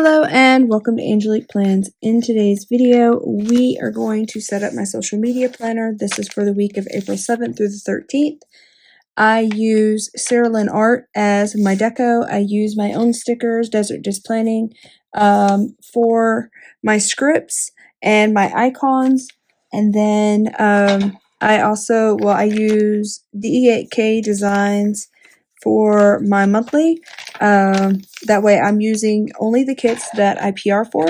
Hello and welcome to Angelique Plans. In today's video, we are going to set up my social media planner. This is for the week of April 7th through the 13th. I use Serilyn art as my deco. I use my own stickers, Desert Disc Planning, for my scripts and my icons. And then I use DE8K designs for my monthly. That way I'm using only the kits that I PR for.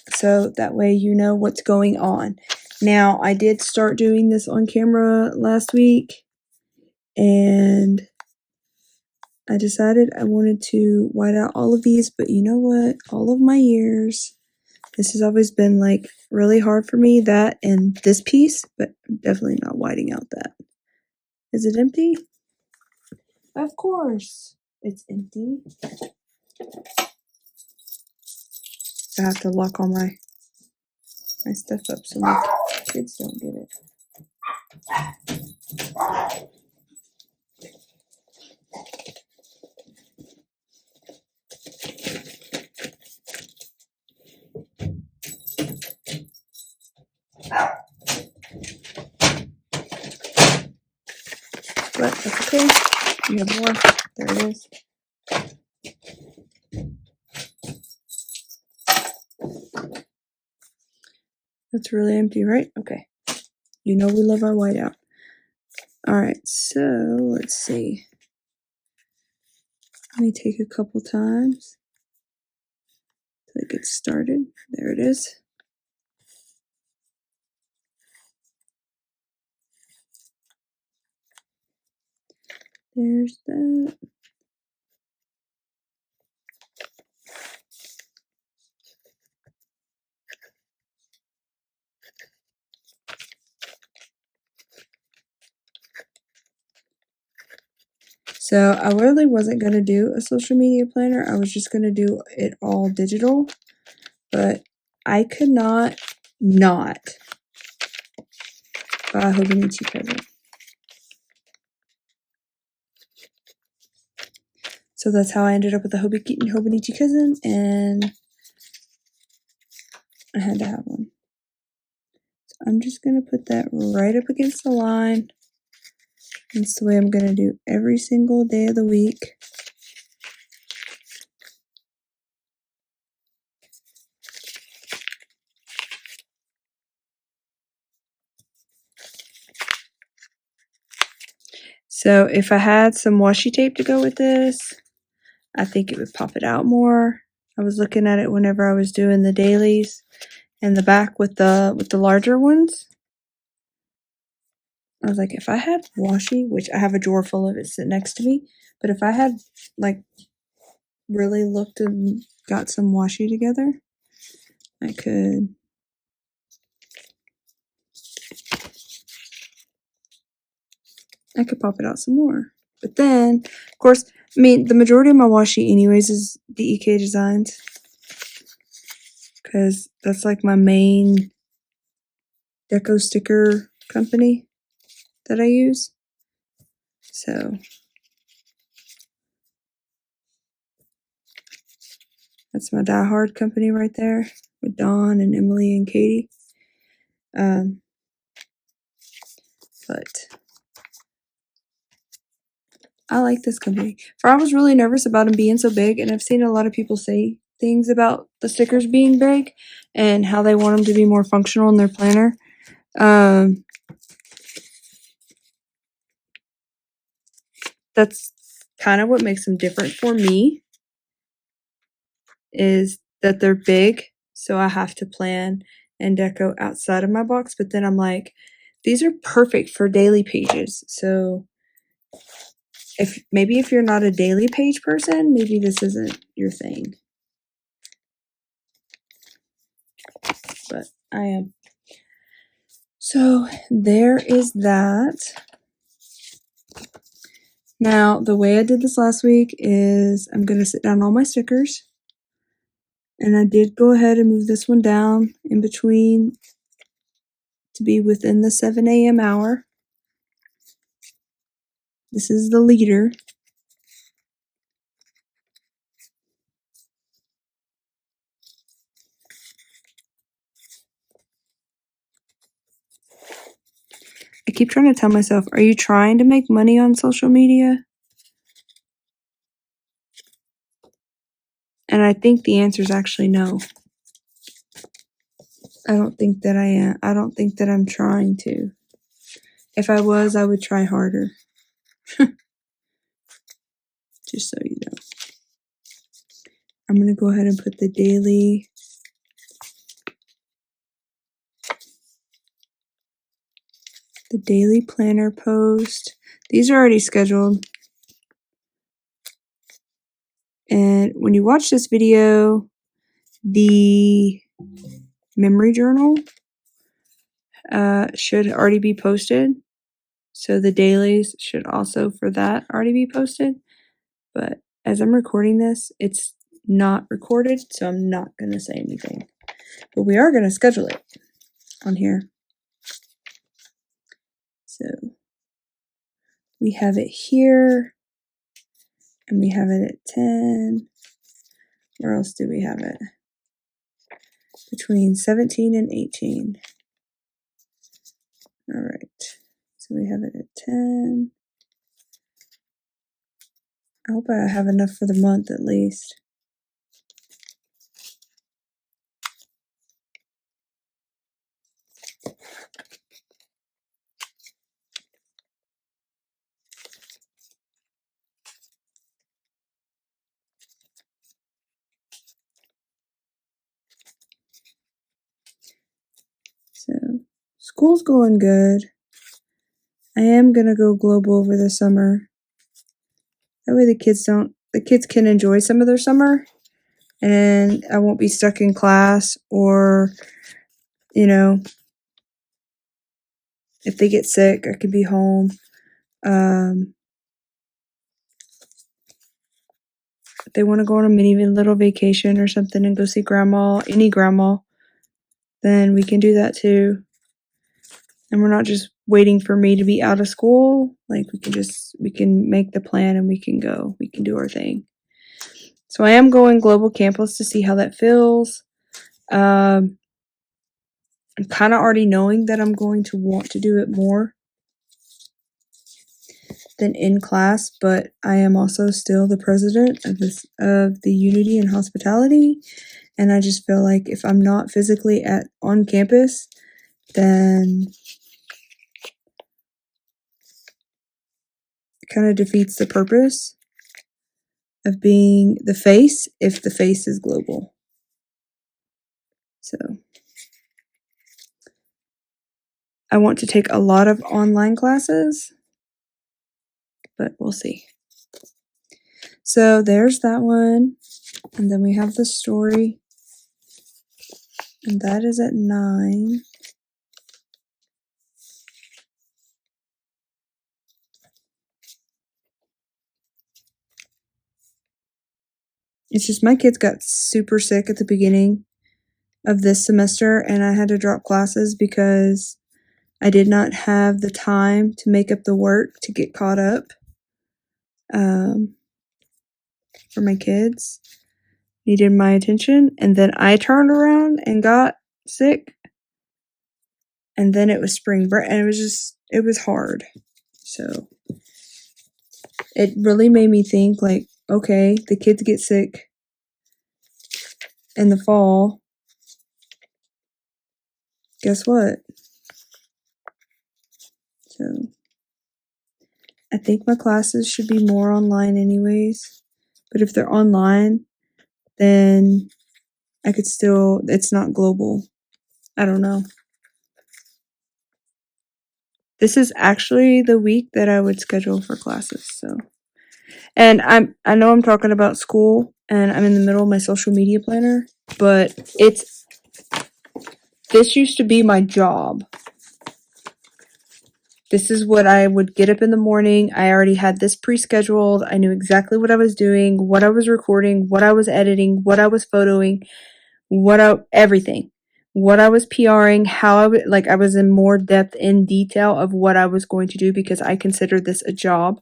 So that way you know what's going on. Now, I did start doing this on camera last week, and I decided I wanted to white out all of these, but you know what? All of my years, this has always been like really hard for me, that and this piece, but I'm definitely not whiting out that. Is it empty? Of course, it's empty. I have to lock all my stuff up so my kids don't get it. But that's okay. We have more. There it is. That's really empty, right? Okay. You know we love our whiteout. Alright, so let's see. Let me take a couple times till it gets started. There it is. There's that. So I really wasn't going to do a social media planner. I was just going to do it all digital. But I could not buy a Hobonichi Cousin. So that's how I ended up with the Hobonichi Cousin, and I had to have one. So I'm just going to put that right up against the line. That's the way I'm going to do every single day of the week. So if I had some washi tape to go with this, I think it would pop it out more. I was looking at it whenever I was doing the dailies and the back with the larger ones. I was like, if I had washi, which I have a drawer full of it sitting next to me, but if I had like really looked and got some washi together, I could pop it out some more. But then, of course, I mean, the majority of my washi anyways is DEK Designs, because that's like my main deco sticker company that I use. So that's my diehard company right there with Dawn and Emily and Katie. But I like this company. I was really nervous about them being so big, and I've seen a lot of people say things about the stickers being big and how they want them to be more functional in their planner. That's kind of what makes them different for me, is that they're big, so I have to plan and deco outside of my box. But then I'm like, these are perfect for daily pages. So if you're not a daily page person, maybe this isn't your thing. But I am. So there is that. Now, the way I did this last week is I'm going to sit down all my stickers. And I did go ahead and move this one down in between to be within the 7 a.m. hour. This is the leader. keep trying to tell myself, are you trying to make money on social media? And I think the answer is actually no. I don't think that I am. I don't think that I'm trying to. If I was, I would try harder. Just so you know. I'm going to go ahead and put the daily planner post. These are already scheduled. And when you watch this video, the memory journal should already be posted. So the dailies should also for that already be posted. But as I'm recording this, it's not recorded, so I'm not going to say anything. But we are going to schedule it on here. So we have it here, and we have it at 10. Where else do we have it? Between 17 and 18. All right. So we have it at 10. I hope I have enough for the month at least. So school's going good. I am going to go global over the summer. That way the kids can enjoy some of their summer, and I won't be stuck in class, or, you know, if they get sick, I could be home. If they want to go on a mini little vacation or something and go see grandma, any grandma, then we can do that too. And we're not just waiting for me to be out of school. Like, we can make the plan and we can go. We can do our thing. So I am going global campus to see how that feels. I'm kind of already knowing that I'm going to want to do it more than in class, but I am also still the president of the Unity and Hospitality, and I just feel like if I'm not physically on campus, then it kind of defeats the purpose of being the face if the face is global. So I want to take a lot of online classes, but we'll see. So there's that one. And then we have the story. And that is at 9. It's just my kids got super sick at the beginning of this semester, and I had to drop classes because I did not have the time to make up the work to get caught up for my kids. Needed my attention, and then I turned around and got sick, and then it was spring break, and it was hard. So it really made me think, like, okay, the kids get sick in the fall. Guess what? So I think my classes should be more online anyways. But if they're online, then I could still, it's not global. I don't know. This is actually the week that I would schedule for classes. So, and I know I'm talking about school and I'm in the middle of my social media planner, but this used to be my job. This is what I would get up in the morning. I already had this pre-scheduled. I knew exactly what I was doing, what I was recording, what I was editing, what I was photoing, everything. What I was PRing, how I was in more depth in detail of what I was going to do because I consider this a job,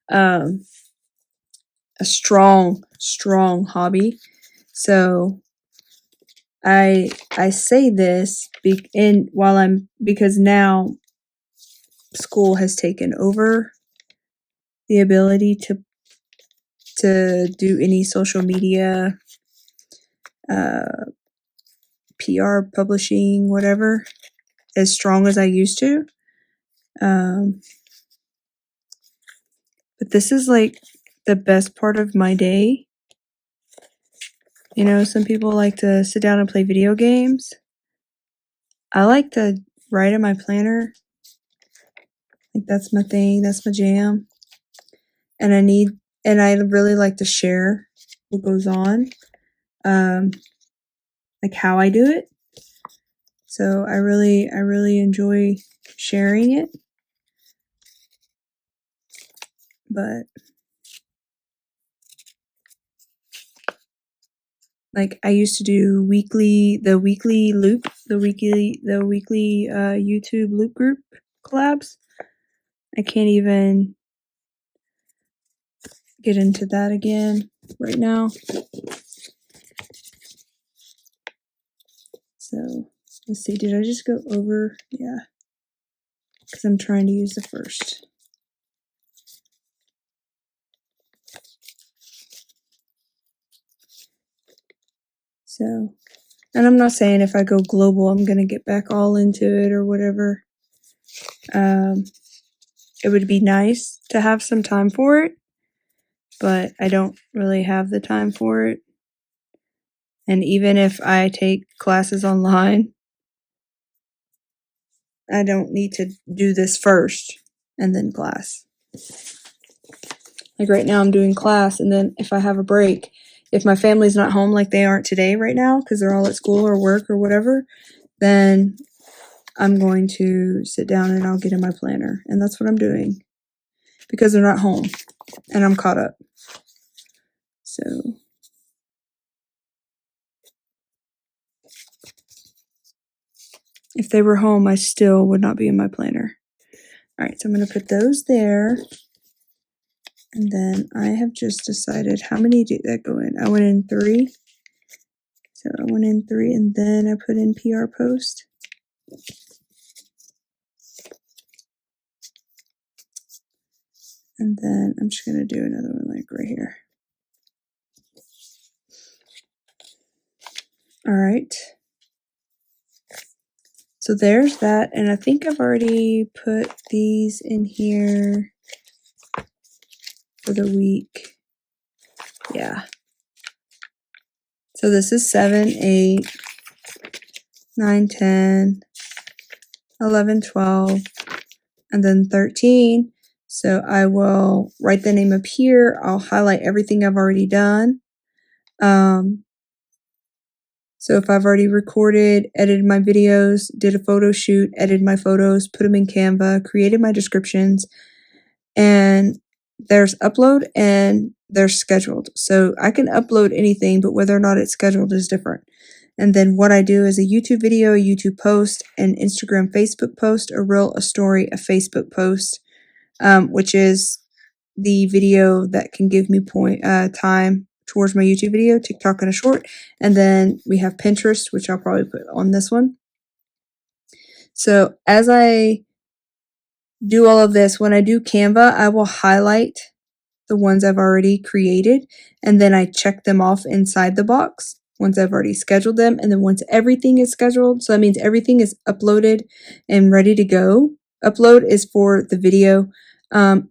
a strong hobby. So I say this because now school has taken over the ability to do any social media, PR, publishing, whatever, as strong as I used to. But this is like the best part of my day. You know, some people like to sit down and play video games. I like to write in my planner. Like that's my thing, that's my jam. And I really like to share what goes on, like how I do it. So I really enjoy sharing it. But like I used to do the weekly YouTube loop group collabs. I can't even get into that again right now. So let's see, did I just go over? Yeah, because I'm trying to use the first. So, and I'm not saying if I go global, I'm going to get back all into it or whatever. It would be nice to have some time for it, but I don't really have the time for it. And even if I take classes online, I don't need to do this first and then class. Like right now I'm doing class, and then if I have a break, if my family's not home like they aren't today right now because they're all at school or work or whatever, then I'm going to sit down and I'll get in my planner. And that's what I'm doing because they're not home and I'm caught up. So if they were home, I still would not be in my planner. All right, so I'm going to put those there. And then I have just decided how many did that go in. I went in 3. So I went in 3 and then I put in PR post. And then I'm just going to do another one like right here. All right. So there's that. And I think I've already put these in here for the week. Yeah. So this is 7, 8, 9, 10, 11, 12, and then 13. So I will write the name up here. I'll highlight everything I've already done. So if I've already recorded, edited my videos, did a photo shoot, edited my photos, put them in Canva, created my descriptions, and there's upload and there's scheduled. So I can upload anything, but whether or not it's scheduled is different. And then what I do is a YouTube video, a YouTube post, an Instagram, Facebook post, a reel, a story, a Facebook post, which is the video that can give me time towards my YouTube video, TikTok, and a short. And then we have Pinterest, which I'll probably put on this one. So as I do all of this, when I do Canva, I will highlight the ones I've already created, and then I check them off inside the box once I've already scheduled them. And then once everything is scheduled, so that means everything is uploaded and ready to go. Upload is for the video.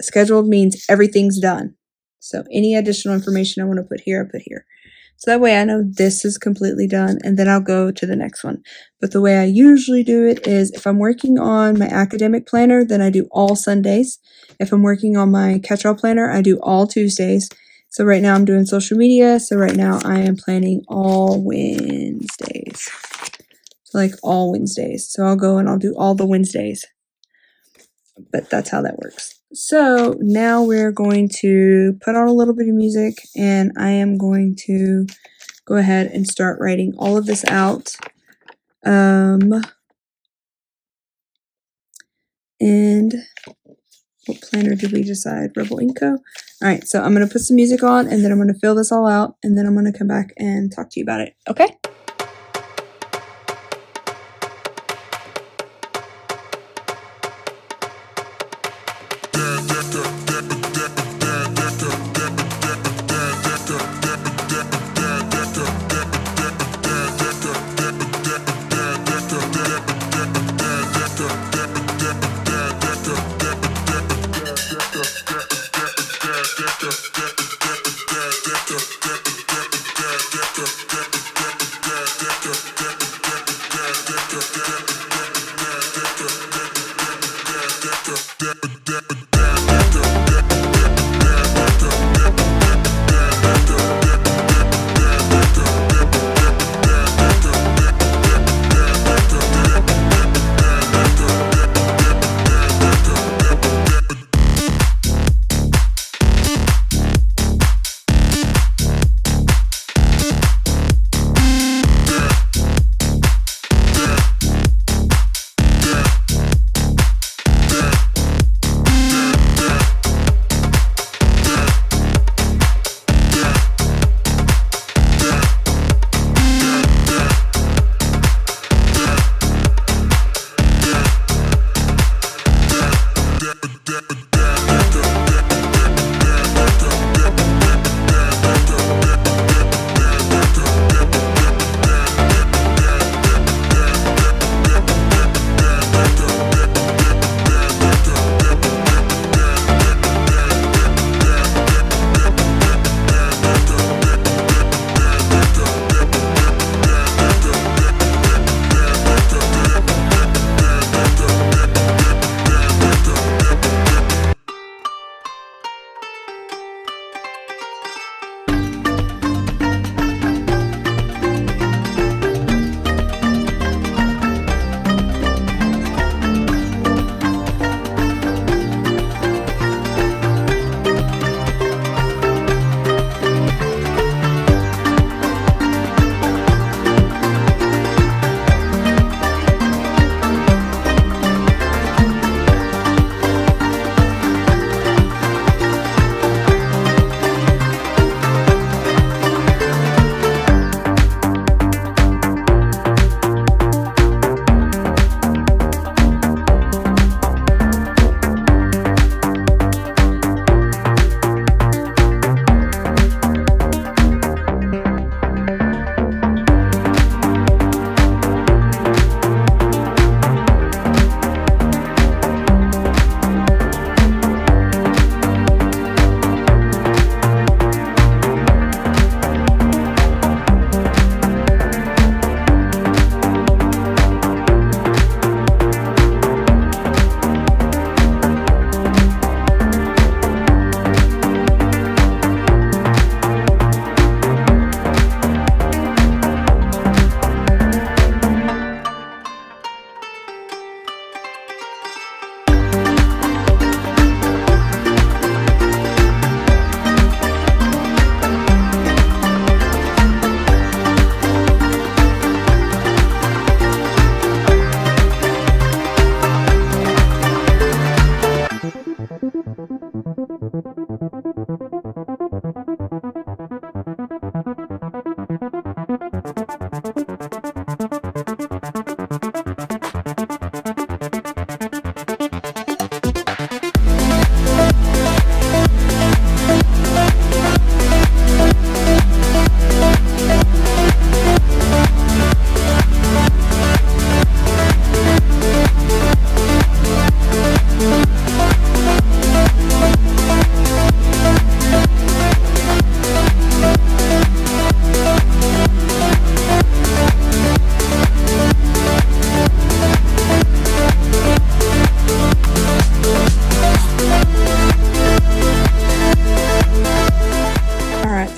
Scheduled means everything's done. So any additional information I want to put here, I put here. So that way I know this is completely done, and then I'll go to the next one. But the way I usually do it is if I'm working on my academic planner, then I do all Sundays. If I'm working on my catch-all planner, I do all Tuesdays. So right now I'm doing social media. So right now I am planning all Wednesdays. So like all Wednesdays. So I'll go and I'll do all the Wednesdays. But that's how that works. So now we're going to put on a little bit of music, and I am going to go ahead and start writing all of this out. And what planner did we decide? Rebel Inco. All right, so I'm going to put some music on, and then I'm going to fill this all out, and then I'm going to come back and talk to you about it. Okay?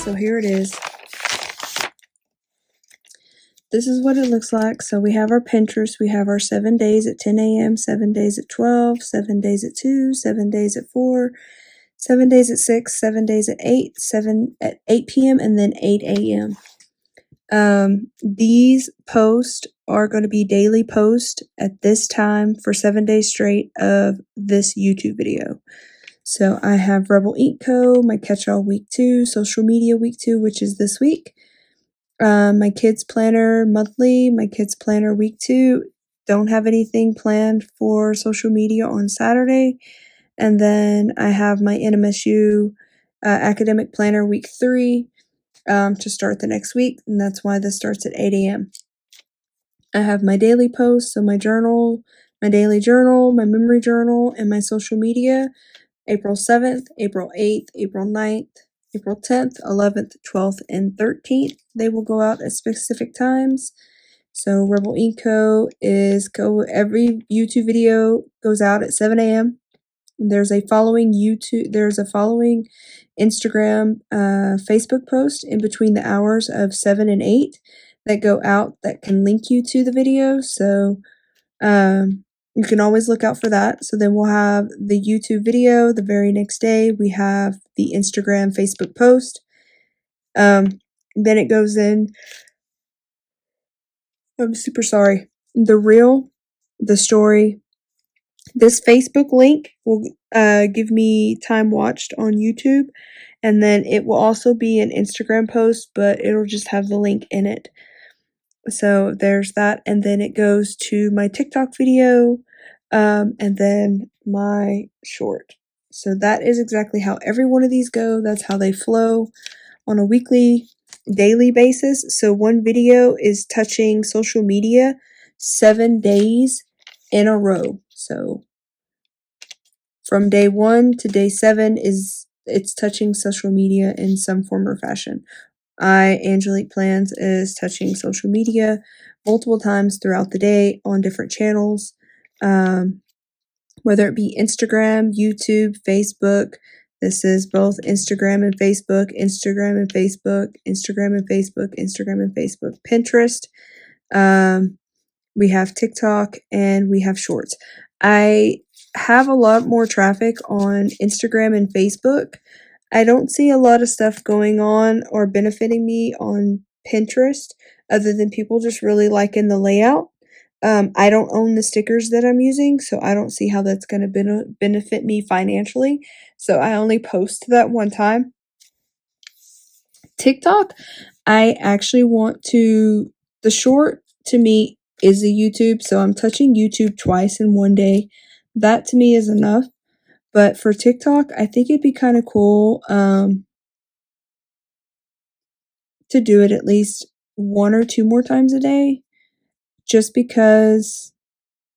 so here it is. This is what it looks like. So we have our Pinterest. We have our 7 days at 10 a.m., 7 days at 12, 7 days at 2, 7 days at 4, 7 days at 6, 7 days at 8, 7 at 8 p.m., and then 8 a.m. These posts are going to be daily posts at this time for 7 days straight of this YouTube video. So I have Rebel Ink Co., my catch-all week 2, social media week 2, which is this week. My kids planner monthly, my kids planner week 2. Don't have anything planned for social media on Saturday. And then I have my NMSU academic planner week 3 to start the next week. And that's why this starts at 8 a.m. I have my daily posts, so my journal, my daily journal, my memory journal, and my social media. April 7th, April 8th, April 9th, April 10th, 11th, 12th, and 13th. They will go out at specific times. So Rebel Ink Co. every YouTube video goes out at 7 a.m. There's a following Instagram, Facebook post in between the hours of 7 and 8 that go out that can link you to the video. So you can always look out for that. So then we'll have the YouTube video the very next day. We have the Instagram, Facebook post. Then it goes in. I'm super sorry. The reel, the story. This Facebook link will give me time watched on YouTube. And then it will also be an Instagram post, but it'll just have the link in it. So there's that. And then it goes to my TikTok video. And then my short. So that is exactly how every one of these go. That's how they flow on a weekly, daily basis. So one video is touching social media 7 days in a row. So from day 1 to day 7 it's touching social media in some form or fashion. Angelique Plans is touching social media multiple times throughout the day on different channels, whether it be Instagram, YouTube, Facebook. This is both Instagram and Facebook, Instagram and Facebook, Instagram and Facebook, Instagram and Facebook, Pinterest. We have TikTok and we have Shorts. I have a lot more traffic on Instagram and Facebook. I don't see a lot of stuff going on or benefiting me on Pinterest other than people just really liking the layout. I don't own the stickers that I'm using, so I don't see how that's going to benefit me financially. So I only post that one time. TikTok, I actually the short to me is a YouTube, so I'm touching YouTube twice in one day. That to me is enough. But for TikTok, I think it'd be kind of cool to do it at least 1 or 2 more times a day, just because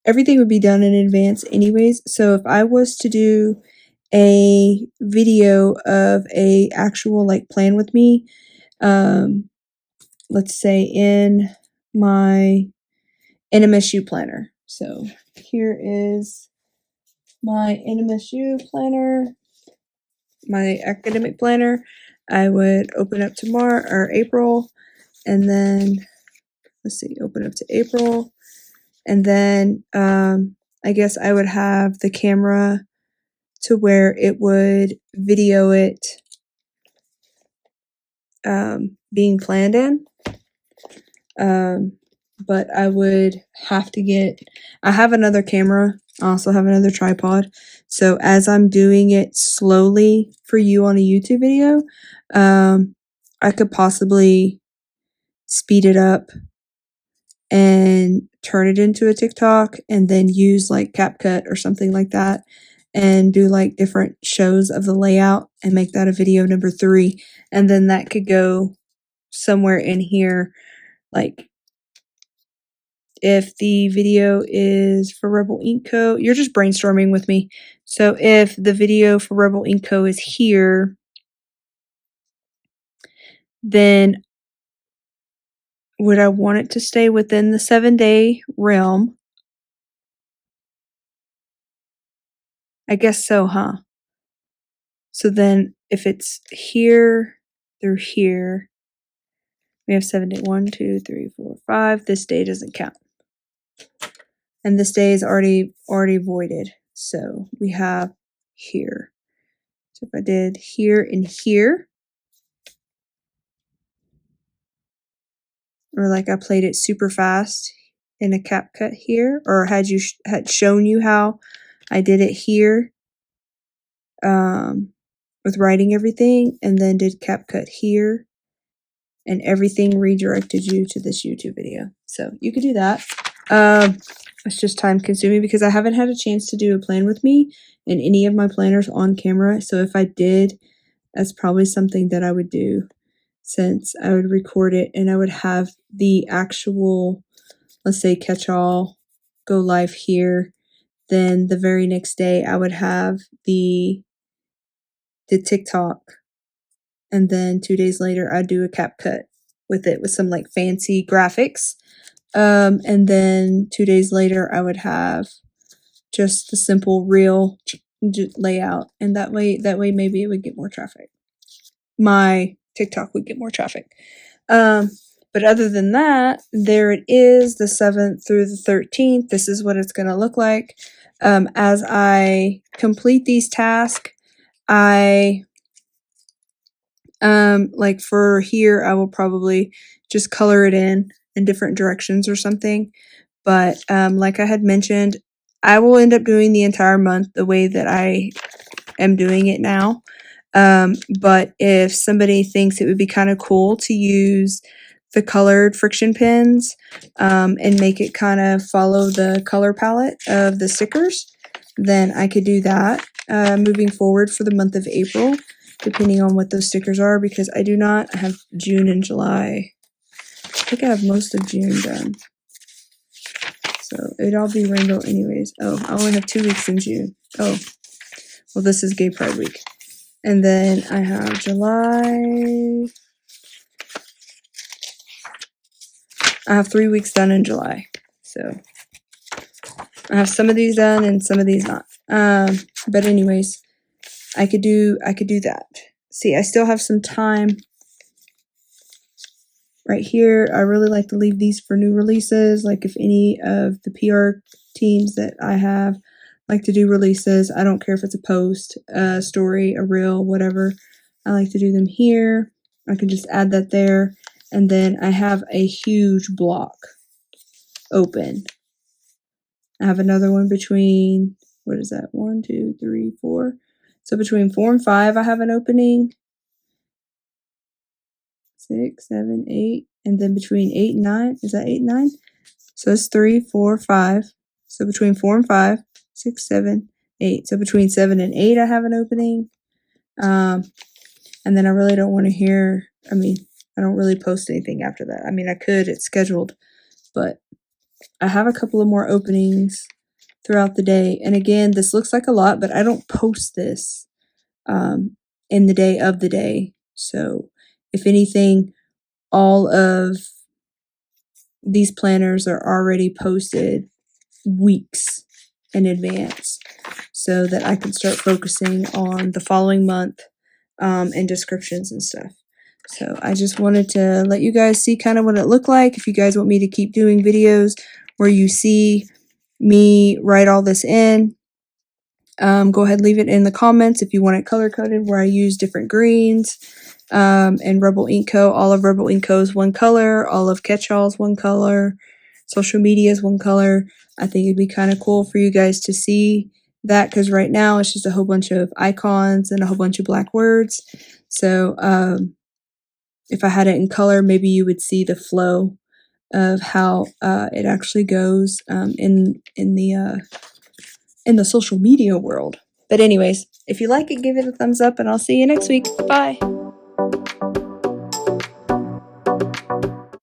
everything would be done in advance anyways. So if I was to do a video of a actual like plan with me, let's say in my NMSU planner. So here is my NMSU planner, my academic planner. I would open up tomorrow or April, and then open up to April, and then I guess I would have the camera to where it would video it being planned in. But I would have to I have another camera. I also have another tripod. So as I'm doing it slowly for you on a YouTube video, I could possibly speed it up and turn it into a TikTok and then use like CapCut or something like that and do like different shows of the layout and make that a video number 3. And then that could go somewhere in here, like if the video is for Rebel Ink Co. You're just brainstorming with me. So if the video for Rebel Ink Co. is here, then would I want it to stay within the 7-day realm? I guess so, huh? So then if it's here, through here. We have 7 days. 1, 2, 3, 4, 5. This day doesn't count. And this day is already voided. So we have here. So if I did here and here, or like I played it super fast in a CapCut here, or had shown you how I did it here with writing everything, and then did CapCut here, and everything redirected you to this YouTube video. So you could do that. It's just time consuming because I haven't had a chance to do a plan with me in any of my planners on camera. So if I did, that's probably something that I would do, since I would record it and I would have the actual, let's say, catch-all go live here. Then the very next day I would have the TikTok, and then 2 days later I'd do a CapCut with it with some like fancy graphics. And then 2 days later I would have just the simple reel layout, and that way maybe it would get more traffic. My TikTok would get more traffic. But other than that, there it is, the 7th through the 13th. This is what it's going to look like. As I complete these tasks, I like for here, I will probably just color it in different directions or something. But like I had mentioned, I will end up doing the entire month the way that I am doing it now. But if somebody thinks it would be kind of cool to use the colored friction pens and make it kind of follow the color palette of the stickers, then I could do that moving forward for the month of April, depending on what those stickers are, because I do not have June and July. I think I have most of June done. So it'd all be rainbow anyways. Oh, I only have 2 weeks in June. Oh, well, this is Gay Pride Week. And then I have July. I have 3 weeks done in July. So I have some of these done and some of these not. But anyways, I could do that. See, I still have some time right here. I really like to leave these for new releases. Like if any of the PR teams that I have like to do releases, I don't care if it's a post, a story, a reel, whatever. I like to do them here. I can just add that there. And then I have a huge block open. I have another one between, what is that? 1, 2, 3, 4. So between 4 and 5, I have an opening. 6, 7, 8. And then between 8 and 9, is that 8 and 9? So it's 3, 4, 5. So between 4 and 5, 6, 7, 8. So between 7 and 8, I have an opening. And then I really don't want to hear, I don't really post anything after that. I mean, I could, it's scheduled, but I have a couple of more openings throughout the day. And again, this looks like a lot, but I don't post this in the day of the day. So if anything, all of these planners are already posted weeks in advance so that I can start focusing on the following month and descriptions and stuff. So I just wanted to let you guys see kind of what it looked like. If you guys want me to keep doing videos where you see me write all this in, go ahead and leave it in the comments. If you want it color coded, where I use different greens, and Rebel Ink Co. All of Rebel Ink Co. is one color. All of Catch-all is one color. Social media is one color. I think it'd be kind of cool for you guys to see that, because right now it's just a whole bunch of icons and a whole bunch of black words. So if I had it in color, maybe you would see the flow of how it actually goes in the social media world. But anyways, if you like it, give it a thumbs up, and I'll see you next week. Bye.